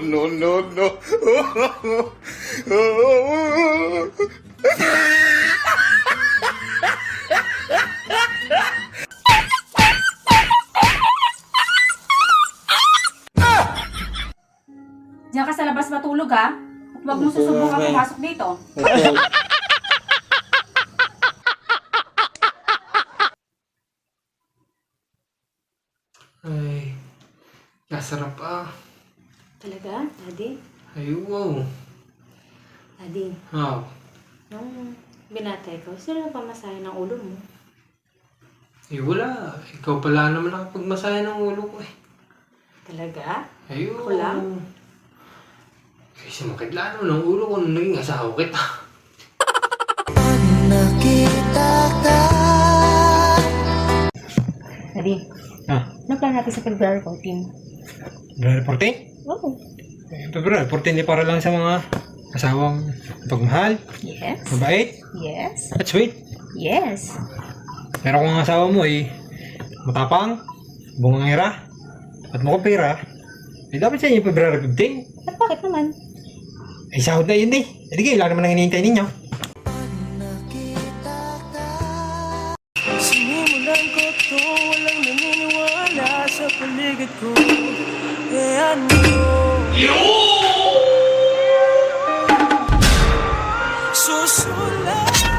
no, no, no. Diyan ka sa labas matulog ha. At huwag mo susubukan pumasok dito. Ay, nasarap ah. Talaga, Daddy? Ay, wow. Daddy, Wow. nung binatay ko, sino na pamasahe ng ulo mo? Eh, wala. Ikaw pala naman nakapagmasaya ng ulo ko eh. Talaga? Ay, Ako lang? Kasi makidlaan mo ng ulo ko nung naging asawa kita. Daddy, Ah, ano plan natin sa February 14? February 14? Oo. February 14 di para lang sa mga asawang pagmahal, Yes. mabait, Yes. at sweet. Yes. Pero kung ang asawa mo ay matapang, bungangera, at makapira, eh dapat sa inyo February 15. At bakit naman? Ay sahod na yun eh. Hindi kayo, lang naman ang hinihintay ninyo. Sinimulan ko to, walang naniniwala sa paligid ko. Eh ano? Susulat